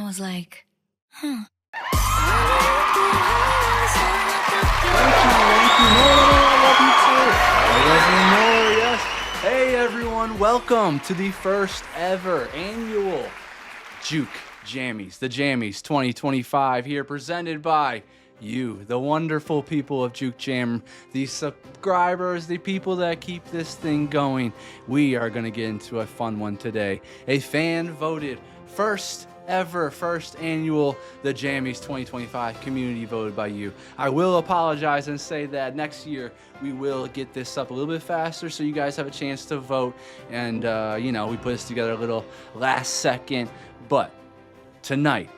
was like, huh. Thank you. Yes. Hey everyone, welcome to the first ever annual JUKE Jammies, the Jammies 2025 here, presented by you, the wonderful people of JUKE Jam, the subscribers, the people that keep this thing going. We are going to get into a fun one today. A fan-voted first annual The Jammies 2025, community voted by you. I will apologize and say that next year we will get this up a little bit faster so you guys have a chance to vote. And, you know, we put this together a little last second. But tonight,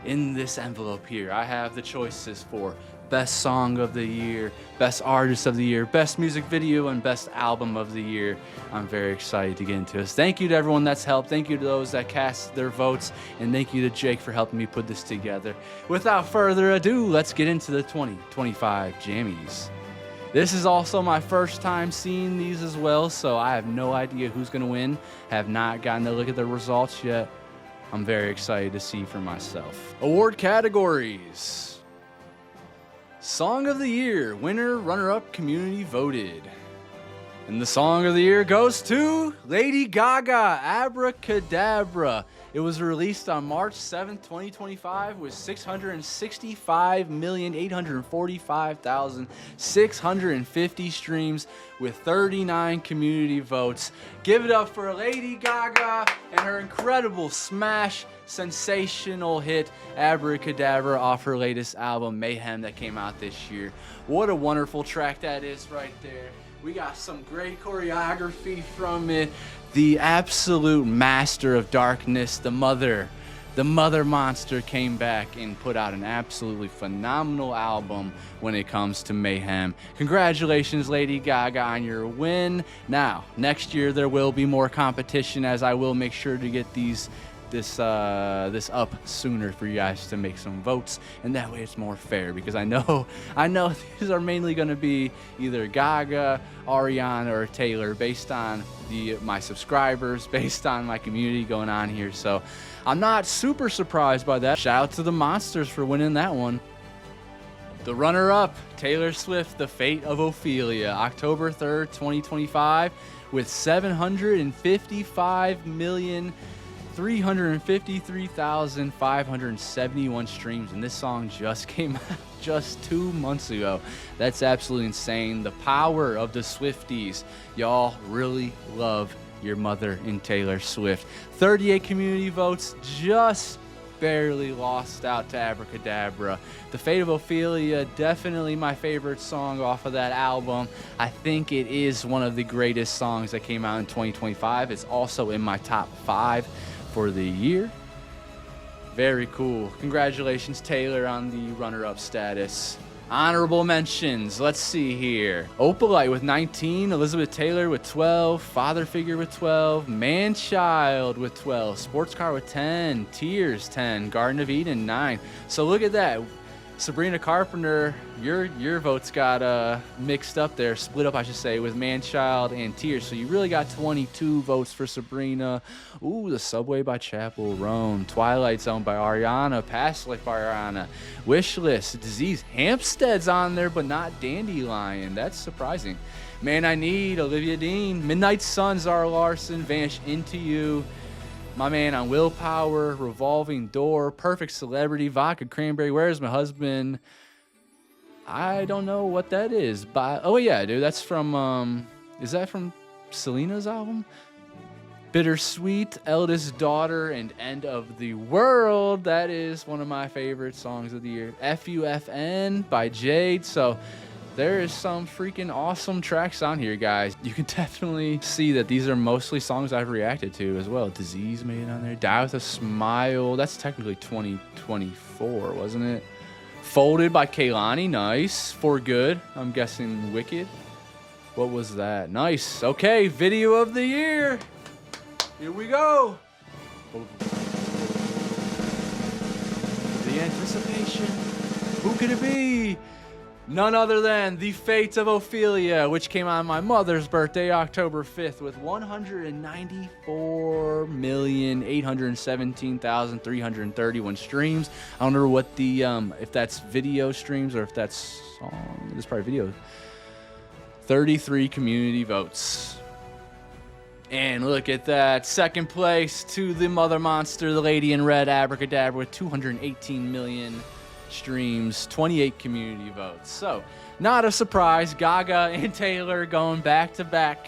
in this envelope here, I have the choices for Best Song of the Year, Best Artist of the Year, Best Music Video, and Best Album of the Year. I'm very excited to get into this. Thank you to everyone that's helped. Thank you to those that cast their votes. And thank you to Jake for helping me put this together. Without further ado, let's get into the 2025 Jammies. This is also my first time seeing these as well, so I have no idea who's going to win. Have not gotten to look at the results yet. I'm very excited to see for myself. Award categories. Song of the Year, winner, runner-up, community voted. And the Song of the Year goes to Lady Gaga, Abracadabra. It was released on March 7th, 2025 with 665,845,650 streams with 39 community votes. Give it up for Lady Gaga and her incredible smash sensational hit Abracadabra off her latest album Mayhem that came out this year. What a wonderful track that is right there. We got some great choreography from it. The absolute master of darkness, the mother monster, came back and put out an absolutely phenomenal album when it comes to Mayhem. Congratulations, Lady Gaga, on your win. Now, next year there will be more competition, as I will make sure to get this up sooner for you guys to make some votes, and that way it's more fair, because I know these are mainly going to be either Gaga, Ariana, or Taylor based on my subscribers, based on my community going on here. So I'm not super surprised by that. Shout out to the Monsters for winning that one. The runner-up, Taylor Swift, The Fate of Ophelia, October 3rd, 2025, with 755,353,571 streams, and this song just came out just 2 months ago. That's absolutely insane. The power of the Swifties. Y'all really love your mother in Taylor Swift. 38 community votes, just barely lost out to Abracadabra. The Fate of Ophelia, definitely my favorite song off of that album. I think it is one of the greatest songs that came out in 2025. It's also in my top 5 for the year. Very cool. Congratulations, Taylor, on the runner-up status. Honorable mentions, let's see here. Opalite with 19, Elizabeth Taylor with 12, Father Figure with 12, Man-Child with 12, Sports Car with 10, Tears 10, Garden of Eden 9. So look at that. Sabrina Carpenter, your votes got mixed up there, split up I should say, with Man-Child and Tears. So you really got 22 votes for Sabrina. Ooh, The Subway by Chapel Roan, Twilight Zone by Ariana, Past Life by Ariana, Wishlist, Disease, Hampstead's on there but not Dandelion. That's surprising. Man I Need, Olivia Dean, Midnight Sun, Zara Larson, Vanish Into You, my man on Willpower, Revolving Door, Perfect Celebrity, Vodka Cranberry, Where's My Husband? I don't know what that is. Oh yeah, dude, that's from, is that from Selena's album? Bittersweet, Eldest Daughter, and End of the World. That is one of my favorite songs of the year. FUFN by Jade. So there is some freaking awesome tracks on here, guys. You can definitely see that these are mostly songs I've reacted to as well. Disease made it on there. Die With a Smile. That's technically 2024, wasn't it? Folded by Kehlani. Nice. For Good. I'm guessing Wicked. What was that? Nice. Okay, Video of the Year. Here we go. The anticipation. Who could it be? None other than The Fate of Ophelia, which came on my mother's birthday, October 5th, with 194,817,331 streams. I don't know what the, if that's video streams or if that's song. It's probably video. 33 community votes. And look at that. Second place to the mother monster, the lady in red, Abracadabra, with 218 million streams, 28 community votes. So, not a surprise. Gaga and Taylor going back to back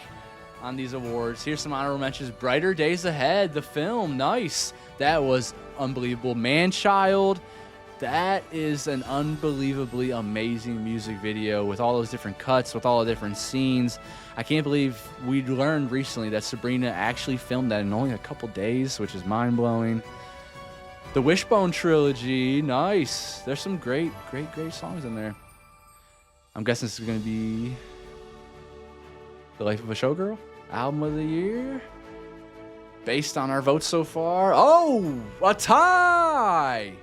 on these awards. Here's some honorable mentions. Brighter Days Ahead, the film. Nice. That was unbelievable. Man-Child. That is an unbelievably amazing music video with all those different cuts, with all the different scenes. I can't believe we learned recently that Sabrina actually filmed that in only a couple days, which is mind-blowing. The Wishbone trilogy, nice. There's some great songs in there. I'm guessing this is going to be The Life of a Showgirl, album of the year. Based on our votes so far. Oh, a tie!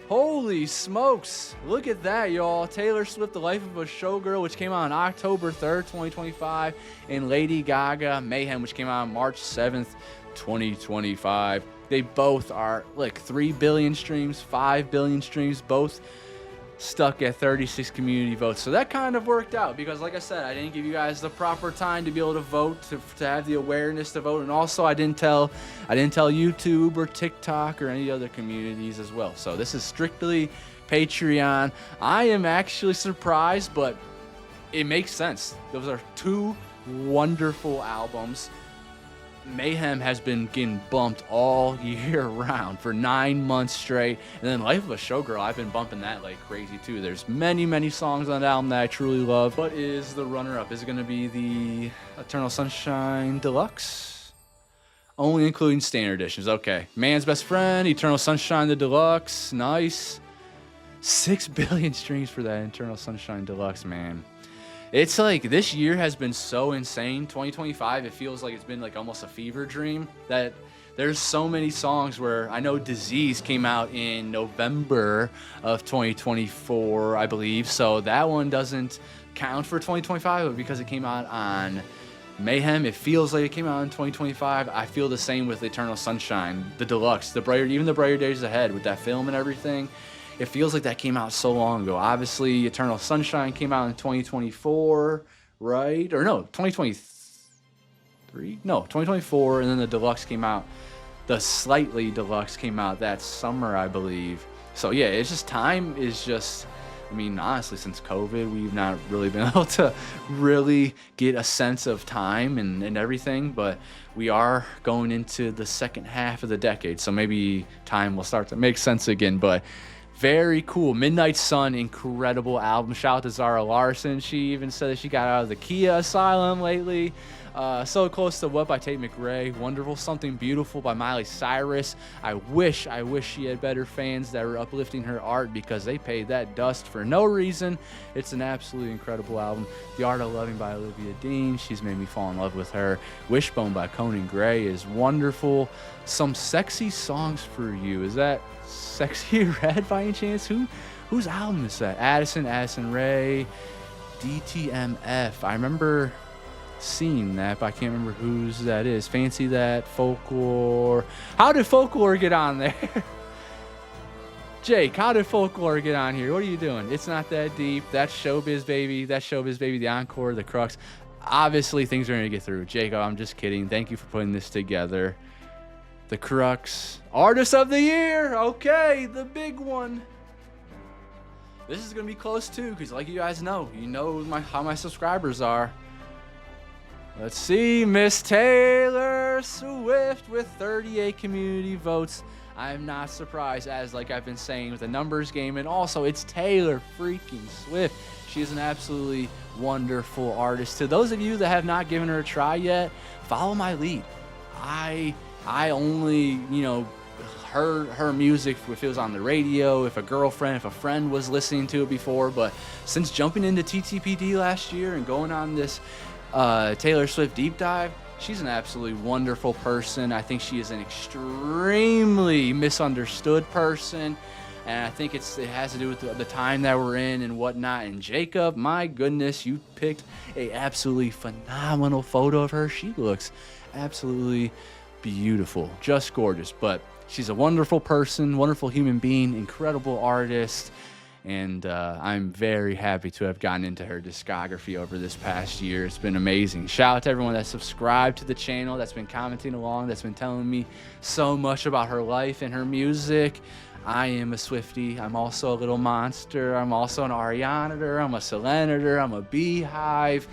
Holy smokes. Look at that, y'all. Taylor Swift, The Life of a Showgirl, which came out on October 3rd, 2025. And Lady Gaga, Mayhem, which came out on March 7th, 2025. They both are like 3 billion streams, 5 billion streams, both stuck at 36 community votes. So that kind of worked out because, like I said, I didn't give you guys the proper time to be able to vote, to have the awareness to vote. And also I didn't tell YouTube or TikTok or any other communities as well. So this is strictly Patreon. I am actually surprised, but it makes sense. Those are two wonderful albums. Mayhem has been getting bumped all year round for 9 months straight. And then Life of a Showgirl, I've been bumping that like crazy too. There's many songs on that album that I truly love. What is the runner-up? Is it going to be the Eternal Sunshine Deluxe? Only including standard editions. Okay. Man's Best Friend, Eternal Sunshine the Deluxe. Nice. 6 billion streams for that Eternal Sunshine Deluxe, man. It's like this year has been so insane. 2025, it feels like it's been like almost a fever dream that there's so many songs where I know Disease came out in November of 2024, I believe. So that one doesn't count for 2025, but because it came out on Mayhem, it feels like it came out in 2025. I feel the same with Eternal Sunshine, the Deluxe, even the Brighter Days Ahead with that film and everything. It feels like that came out so long ago. Obviously, Eternal Sunshine came out in 2024, right? Or no, 2023? No, 2024, and then the Deluxe came out. The Slightly Deluxe came out that summer, I believe. So yeah, it's just time is just, I mean, honestly, since COVID, we've not really been able to really get a sense of time and everything, but we are going into the second half of the decade, so maybe time will start to make sense again, but very cool. Midnight Sun, incredible album. Shout out to Zara Larson. She even said that she got out of the Kia Asylum lately. So Close to What by Tate McRae. Wonderful Something Beautiful by Miley Cyrus. I wish she had better fans that were uplifting her art because they paid that dust for no reason. It's an absolutely incredible album. The Art of Loving by Olivia Dean. She's made me fall in love with her. Wishbone by Conan Gray is wonderful. Some Sexy Songs for You. Is that Sexy Red by any chance? Whose album is that? Addison Rae, DTMF. I remember seeing that, but I can't remember whose that is. Fancy That, Folklore. How did Folklore get on there? Jake, how did Folklore get on here? What are you doing? It's Not That Deep. That's Showbiz Baby. The Encore, the Crux. Obviously, things are going to get through. Jacob, I'm just kidding. Thank you for putting this together. The Crux. Artist of the Year. Okay, the big one. This is going to be close too, because like you guys know, how my subscribers are. Let's see, Miss Taylor Swift with 38 community votes. I'm not surprised, as like I've been saying with the numbers game, and also it's Taylor freaking Swift. She is an absolutely wonderful artist. To those of you that have not given her a try yet, follow my lead. I only, heard her music if it was on the radio, if a friend was listening to it before, but since jumping into TTPD last year and going on this Taylor Swift deep dive, she's an absolutely wonderful person. I think she is an extremely misunderstood person. And I think it has to do with the time that we're in and whatnot. And Jacob, my goodness, you picked a absolutely phenomenal photo of her. She looks absolutely beautiful, just gorgeous. But she's a wonderful person, wonderful human being, incredible artist. And I'm very happy to have gotten into her discography over this past year. It's been amazing. Shout out to everyone that's subscribed to the channel, that's been commenting along, that's been telling me so much about her life and her music. I am a Swiftie. I'm also a little monster. I'm also an Arianator. I'm a Selenator. I'm a Beehive.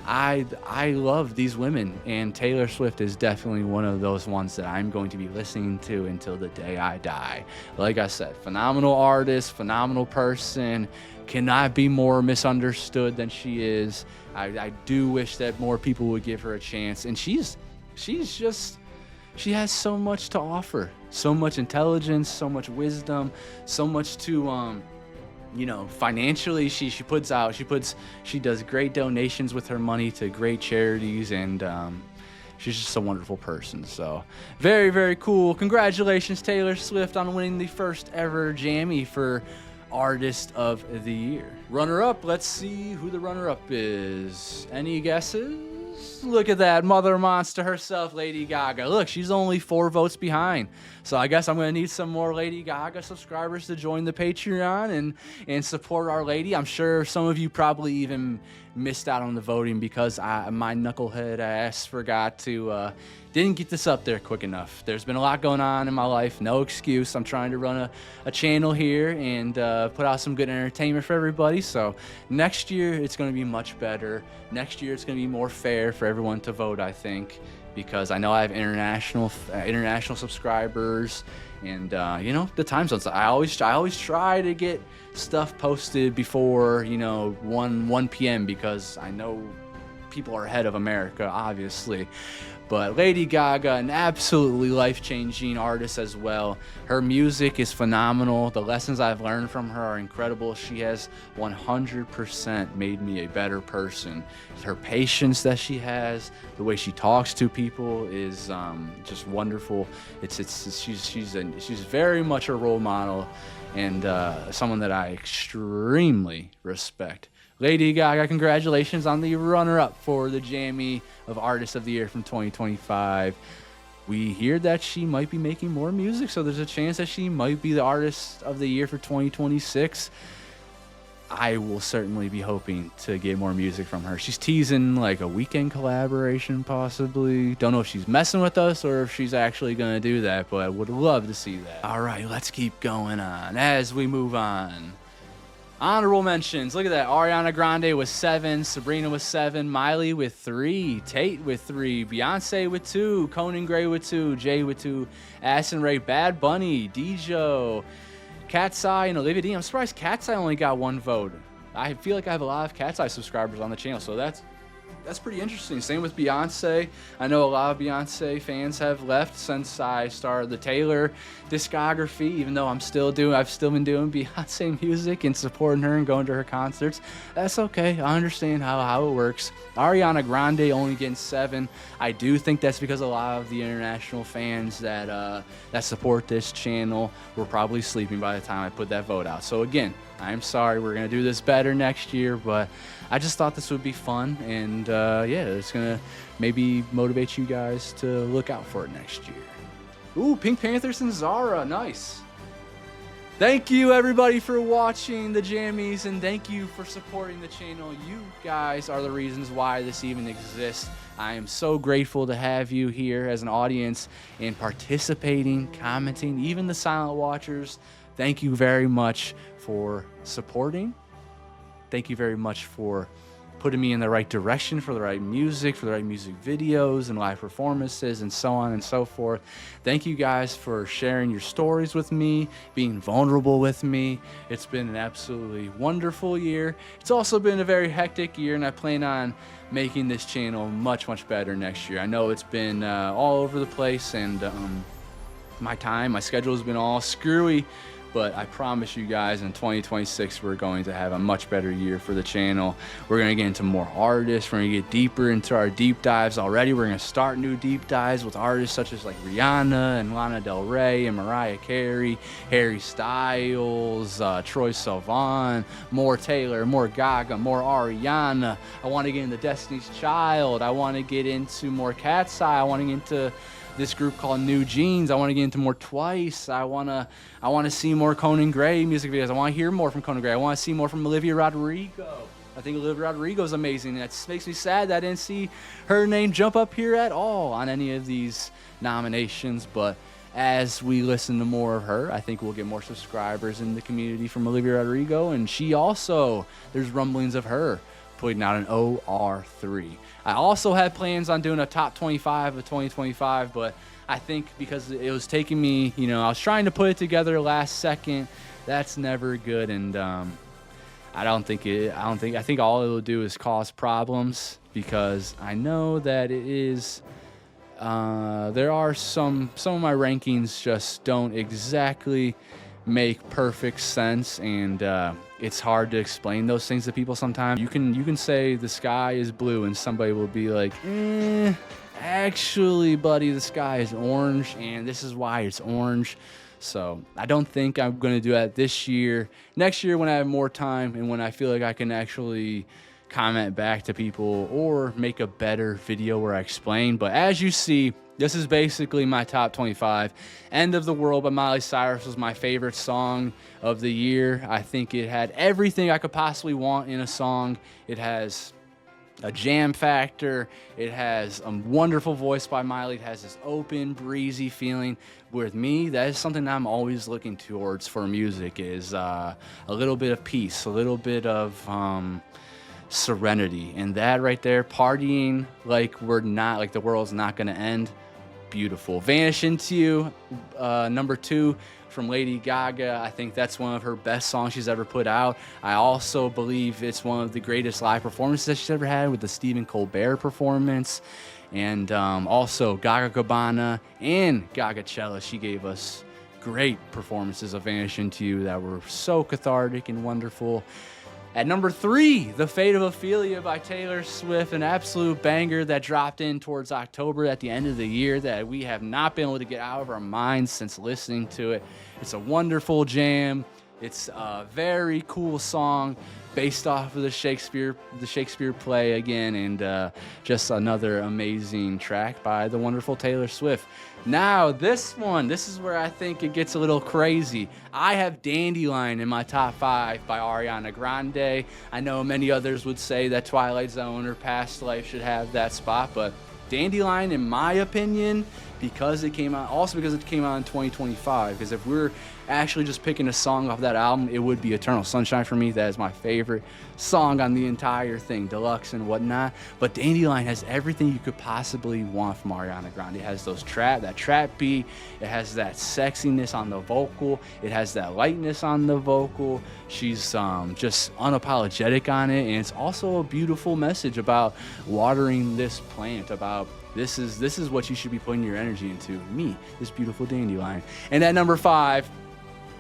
I love these women, and Taylor Swift is definitely one of those ones that I'm going to be listening to until the day I die. Like I said, phenomenal artist, phenomenal person, cannot be more misunderstood than she is. I do wish that more people would give her a chance, and she has so much to offer, so much intelligence, so much wisdom, so much to you know, financially, she does great donations with her money to great charities, and she's just a wonderful person. So very, very cool. Congratulations, Taylor Swift, on winning the first ever Jammy for Artist of the Year. Runner-up, let's see who the runner-up is. Any guesses? Look at that, mother monster herself, Lady Gaga. Look, she's only 4 votes behind. So I guess I'm going to need some more Lady Gaga subscribers to join the Patreon and support our lady. I'm sure some of you probably even missed out on the voting because my knucklehead ass forgot to, didn't get this up there quick enough. There's been a lot going on in my life, no excuse. I'm trying to run a channel here and put out some good entertainment for everybody. So next year, it's going to be much better. Next year, it's going to be more fair for everyone to vote, I think, because I know I have international subscribers, and you know, the time zones. I always try to get stuff posted before, you know, 1 p.m. because I know people are ahead of America, obviously. But Lady Gaga, an absolutely life-changing artist as well. Her music is phenomenal. The lessons I've learned from her are incredible. She has 100% made me a better person. Her patience that she has, the way she talks to people is just wonderful. She's very much a role model, and someone that I extremely respect. Lady Gaga, congratulations on the runner-up for the Jammy of Artist of the Year from 2025. We hear that she might be making more music, so there's a chance that she might be the Artist of the Year for 2026. I will certainly be hoping to get more music from her. She's teasing like a weekend collaboration, possibly. Don't know if she's messing with us or if she's actually going to do that, but I would love to see that. All right, let's keep going on as we move on. Honorable mentions. Look at that. Ariana Grande with 7. Sabrina with 7. Miley with 3. Tate with 3. Beyonce with 2. Conan Gray with 2. Jay with 2. Addison Rae, Bad Bunny, Dejo, Cat's Eye, and Olivia Dean. I'm surprised Cat's Eye only got 1 vote. I feel like I have a lot of Cat's Eye subscribers on the channel, so that's pretty interesting. Same with Beyonce. I know a lot of Beyonce fans have left since I started the Taylor discography, even though I've still been doing Beyonce music and supporting her and going to her concerts. That's okay. I understand how it works. Ariana Grande only getting 7. I do think that's because a lot of the international fans that support this channel were probably sleeping by the time I put that vote out. So again, I'm sorry. We're going to do this better next year, but I just thought this would be fun, and yeah, it's going to maybe motivate you guys to look out for it next year. Ooh, Pink Panthers and Zara. Nice. Thank you, everybody, for watching the Jammies, and thank you for supporting the channel. You guys are the reasons why this even exists. I am so grateful to have you here as an audience and participating, commenting, even the silent watchers. Thank you very much for supporting. Thank you very much for putting me in the right direction for the right music videos and live performances and so on and so forth. Thank you guys for sharing your stories with me, being vulnerable with me. It's been an absolutely wonderful year. It's also been a very hectic year, and I plan on making this channel much, much better next year. I know it's been all over the place, and my schedule has been all screwy But I promise you guys, in 2026, we're going to have a much better year for the channel. We're going to get into more artists. We're going to get deeper into our deep dives already. We're going to start new deep dives with artists such as like Rihanna and Lana Del Rey and Mariah Carey, Harry Styles, Troye Sivan, more Taylor, more Gaga, more Ariana. I want to get into Destiny's Child. I want to get into more Cat's Eye. I want to get into this group called New Jeans. I want to get into more Twice. I want to see more Conan Gray music videos. I want to hear more from Conan Gray. I want to see more from Olivia Rodrigo. I think Olivia Rodrigo is amazing. That makes me sad that I didn't see her name jump up here at all on any of these nominations. But as we listen to more of her, I think we'll get more subscribers in the community from Olivia Rodrigo. And she also, there's rumblings of her putting out an OR3. I also had plans on doing a top 25 of 2025, but I think because it was taking me, I was trying to put it together last second. That's never good, and I think all it'll do is cause problems, because I know that it is. There are some of my rankings just don't exactly make perfect sense, and it's hard to explain those things to people sometimes. You can say the sky is blue and somebody will be like, actually buddy, the sky is orange and this is why it's orange. So I don't think I'm going to do that this year. Next year, when I have more time and when I feel like I can actually comment back to people or make a better video where I explain. But as you see, this is basically my top 25. End of the World by Miley Cyrus was my favorite song of the year. I think it had everything I could possibly want in a song. It has a jam factor. It has a wonderful voice by Miley. It has this open, breezy feeling. With me, that is something that I'm always looking towards for music, is a little bit of peace, a little bit of serenity. And that right there, partying like the world's not gonna end. Beautiful. Vanish Into You, number 2 from Lady Gaga. I think that's one of her best songs she's ever put out. I also believe it's one of the greatest live performances that she's ever had, with the Stephen Colbert performance. And also Gaga Cabana and Gagachella. She gave us great performances of Vanish Into You that were so cathartic and wonderful. At number 3, The Fate of Ophelia by Taylor Swift, an absolute banger that dropped in towards October at the end of the year that we have not been able to get out of our minds since listening to it. It's a wonderful jam. It's a very cool song based off of the Shakespeare play again, and just another amazing track by the wonderful Taylor Swift. Now, this is where I think it gets a little crazy. I have Dandelion in my top 5 by Ariana Grande. I know many others would say that Twilight Zone or Past Life should have that spot, but Dandelion, in my opinion, because it came out in 2025, because if we're actually just picking a song off that album, it would be Eternal Sunshine for me. That is my favorite song on the entire thing, deluxe and whatnot. But Dandelion has everything you could possibly want from Ariana Grande. It has that trap beat. It has that sexiness on the vocal. It has that lightness on the vocal. She's just unapologetic on it, and it's also a beautiful message about watering this plant, about this is what you should be putting your energy into. Me, this beautiful Dandelion. And at number 5,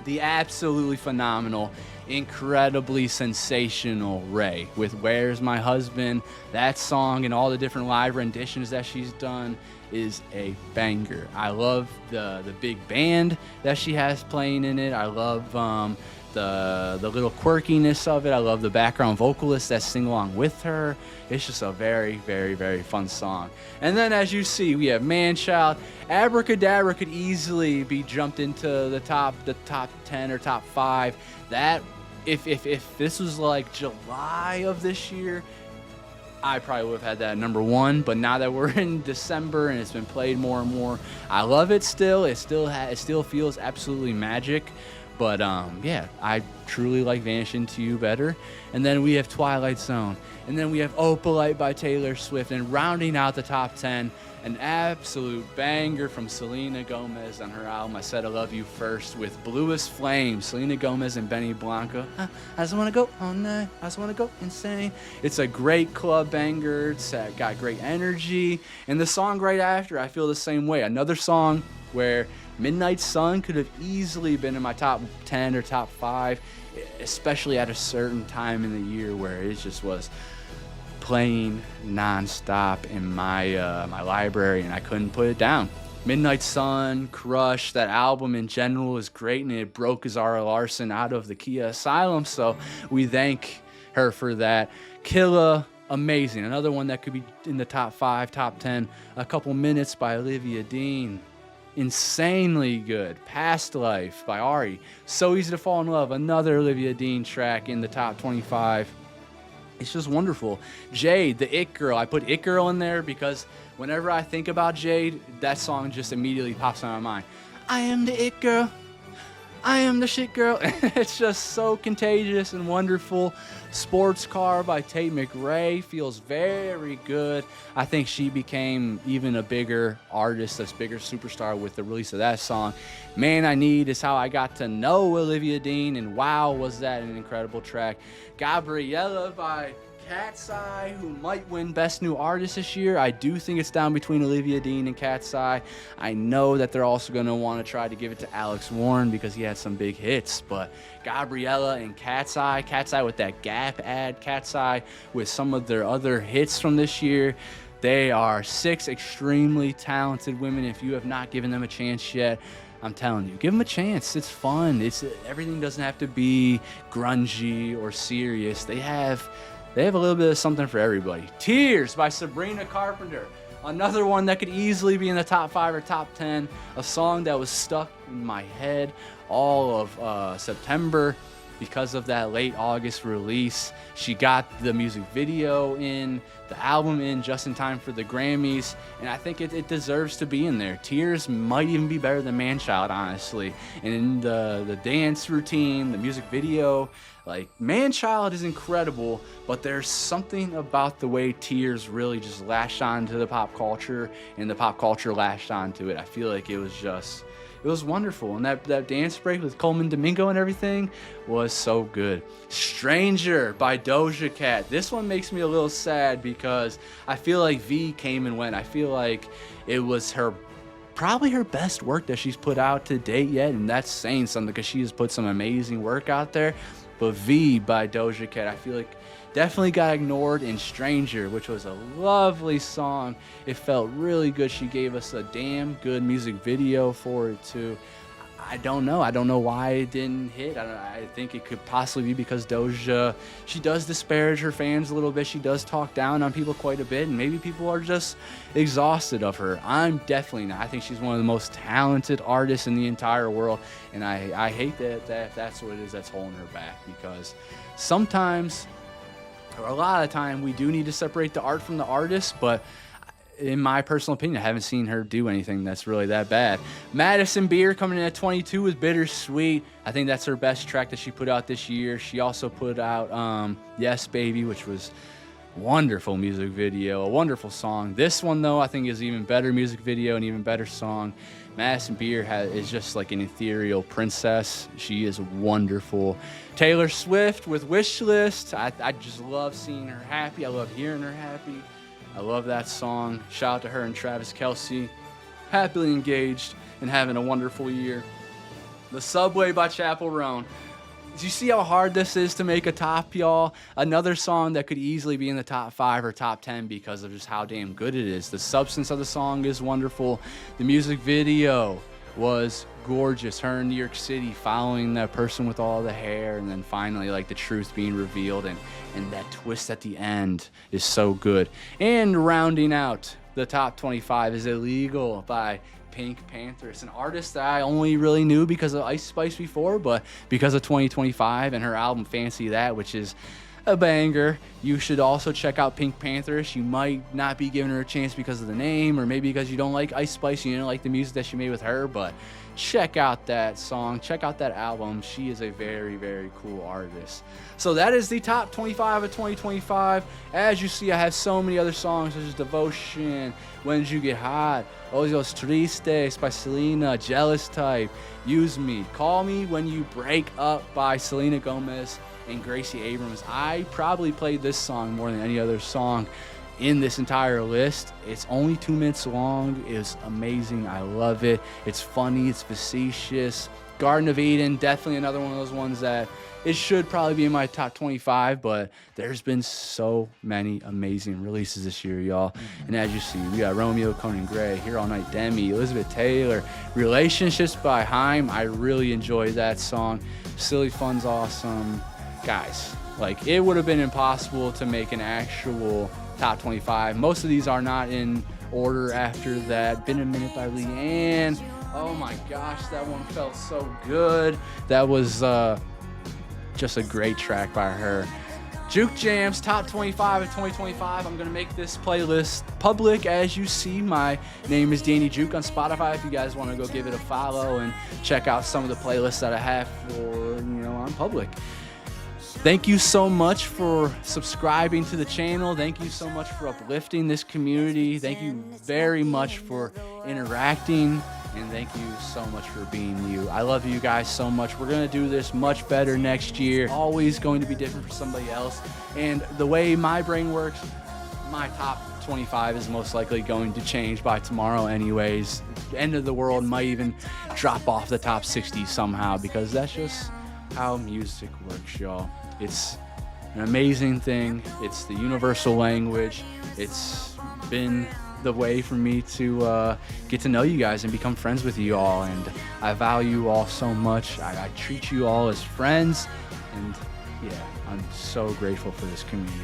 the absolutely phenomenal, incredibly sensational Ray with Where's My Husband. That song and all the different live renditions that she's done is a banger. I love the big band that she has playing in it. I love the little quirkiness of it. I love the background vocalists that sing along with her. It's just a very, very, very fun song. And then, as you see, we have Manchild. Abracadabra could easily be jumped into the top 10 or top 5. That if this was like July of this year, I probably would have had that at number 1. But now that we're in December and it's been played more and more, I love it still. It still feels absolutely magic. But yeah, I truly like Vanish Into You better. And then we have Twilight Zone. And then we have Opalite by Taylor Swift. And rounding out the top 10, an absolute banger from Selena Gomez on her album I Said I Love You First, with Bluest Flame, Selena Gomez and Benny Blanco. I just want to go all night. I just want to go insane. It's a great club banger. It's got great energy. And the song right after, I feel the same way. Another song where Midnight Sun could have easily been in my top 10 or top 5, especially at a certain time in the year where it just was playing nonstop in my my library, and I couldn't put it down. Midnight Sun, Crush, that album in general is great, and it broke Zara Larsson out of the Kia Asylum, so we thank her for that. Killa, amazing. Another one that could be in the top 5, top 10. A Couple Minutes by Olivia Dean. Insanely good. Past Life by Ari. So Easy to Fall in Love. Another Olivia Dean track in the top 25. It's just wonderful. Jade, the It Girl. I put It Girl in there because whenever I think about Jade, that song just immediately pops in my mind. I am the It Girl. I am the shit girl. It's just so contagious and wonderful. Sports Car by Tate McRae feels very good. I think she became even a bigger artist, a bigger superstar with the release of that song. Man I Need is how I got to know Olivia Dean, and wow, was that an incredible track. Gabriella by Cat's Eye, who might win Best New Artist this year. I do think it's down between Olivia Dean and Cat's Eye. I know that they're also going to want to try to give it to Alex Warren because he had some big hits, but Gabriella and Cat's Eye with that Gap ad, Cat's Eye with some of their other hits from this year. They are 6 extremely talented women. If you have not given them a chance yet, I'm telling you, give them a chance. It's fun. Everything doesn't have to be grungy or serious. They have a little bit of something for everybody. Tears by Sabrina Carpenter. Another one that could easily be in the top 5 or top 10. A song that was stuck in my head all of September because of that late August release. She got the music video in, the album in just in time for the Grammys, and I think it deserves to be in there. Tears might even be better than Manchild, honestly. And in the dance routine, the music video, like, Manchild is incredible, but there's something about the way Tears really just latched onto the pop culture, and the pop culture latched onto it. I feel like it was wonderful, and that dance break with Coleman Domingo and everything was so good. Stranger by Doja Cat. This one makes me a little sad because I feel like V came and went. I feel like it was probably her best work that she's put out to date yet, and that's saying something because she has put some amazing work out there. But V by Doja Cat, I feel like definitely got ignored in Stranger, which was a lovely song. It felt really good. She gave us a damn good music video for it too. I don't know why it didn't hit. I think it could possibly be because Doja, she does disparage her fans a little bit. She does talk down on people quite a bit, and maybe people are just exhausted of her. I'm definitely not. I think she's one of the most talented artists in the entire world, and I hate that that's what it is that's holding her back, because sometimes, or a lot of the time, we do need to separate the art from the artist, but in my personal opinion, I haven't seen her do anything that's really that bad. Madison Beer coming in at 22 with Bittersweet. I think that's her best track that she put out this year. She also put out Yes Baby, which was wonderful music video, a wonderful song. This one, though, I think is even better music video and even better song. Madison Beer is just like an ethereal princess. She is wonderful. Taylor Swift with Wishlist. I just love seeing her happy. I love hearing her happy. I love that song. Shout out to her and Travis Kelce. Happily engaged and having a wonderful year. The Subway by Chappell Roan. Do you see how hard this is to make a top, y'all? Another song that could easily be in the top 5 or top 10 because of just how damn good it is. The substance of the song is wonderful. The music video was gorgeous. Her in New York City following that person with all the hair, and then finally like the truth being revealed, and that twist at the end is so good. And rounding out the top 25 is Illegal by Pink Panther. It's an artist that I only really knew because of Ice Spice before, but because of 2025 and her album Fancy That, which is a banger. You should also check out Pink Panther. You might not be giving her a chance because of the name, or maybe because you don't like Ice Spice, you don't like the music that she made with her, but check out that song, check out that album. She is a very, very cool artist. So that is the top 25 of 2025. As you see, I have so many other songs such as Devotion, When Did You Get Hot, Ojos Tristes by Selena, Jealous Type, Use Me, Call Me When You Break Up by Selena Gomez and Gracie Abrams. I probably played this song more than any other song in this entire list. It's only 2 minutes long. It's amazing. I love it. It's funny. It's facetious. Garden of Eden, definitely another one of those ones that it should probably be in my top 25, but there's been so many amazing releases this year, y'all. And as you see, we got Romeo, Conan Gray, Here All Night, Demi, Elizabeth Taylor, Relationships by Haim. I really enjoyed that song. Silly Fun's awesome. Guys, like, it would have been impossible to make an actual top 25. Most of these are not in order after that. Been a Minute by Leanne. Oh my gosh, that one felt so good. That was just a great track by her. Juke Jams Top 25 of 2025. I'm gonna make this playlist public. As you see, my name is Danny Juke on Spotify. If you guys want to go give it a follow and check out some of the playlists that I have for, on public. Thank you so much for subscribing to the channel. Thank you so much for uplifting this community. Thank you very much for interacting. And thank you so much for being you. I love you guys so much. We're going to do this much better next year. Always going to be different for somebody else. And the way my brain works, my top 25 is most likely going to change by tomorrow anyways. The end of the world might even drop off the top 60 somehow, because that's just how music works, y'all. It's an amazing thing. It's the universal language. It's been the way for me to get to know you guys and become friends with you all, and I value you all so much. I treat you all as friends, and yeah, I'm so grateful for this community.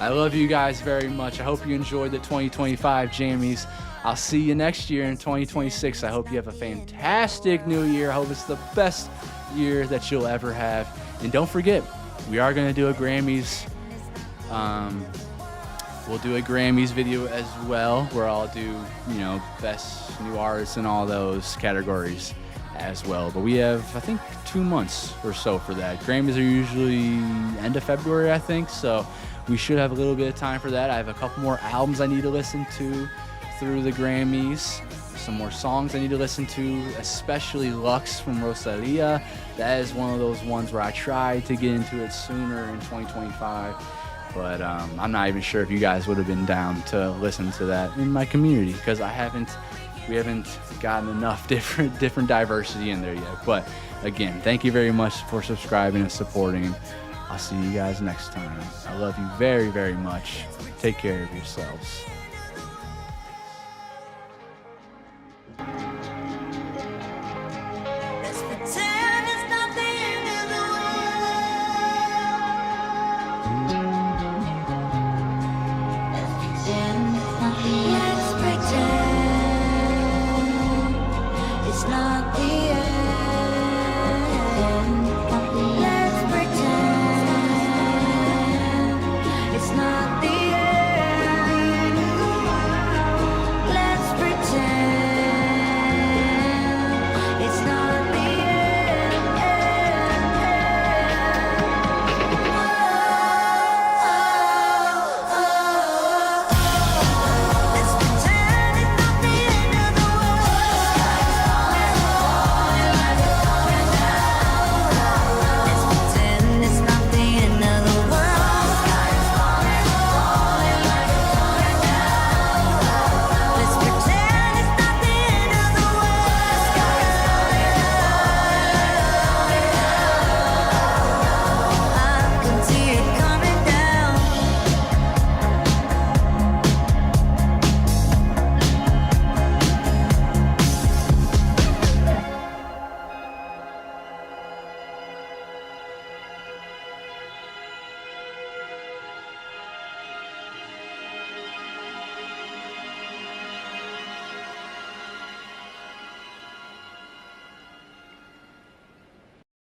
I love you guys very much. I hope you enjoyed the 2025 Jammies. I'll see you next year in 2026. I hope you have a fantastic new year. I hope it's the best year that you'll ever have. And don't forget, we are going to do a Grammys we'll do a Grammys video as well, where I'll do, best new artists and all those categories as well. But we have, I think, 2 months or so for that. Grammys are usually end of February, I think, so we should have a little bit of time for that. I have a couple more albums I need to listen to through the Grammys, some more songs I need to listen to, especially Lux from Rosalia. That is one of those ones where I tried to get into it sooner in 2025. But I'm not even sure if you guys would have been down to listen to that in my community, because we haven't gotten enough different diversity in there yet. But again, thank you very much for subscribing and supporting. I'll see you guys next time. I love you very, very much. Take care of yourselves.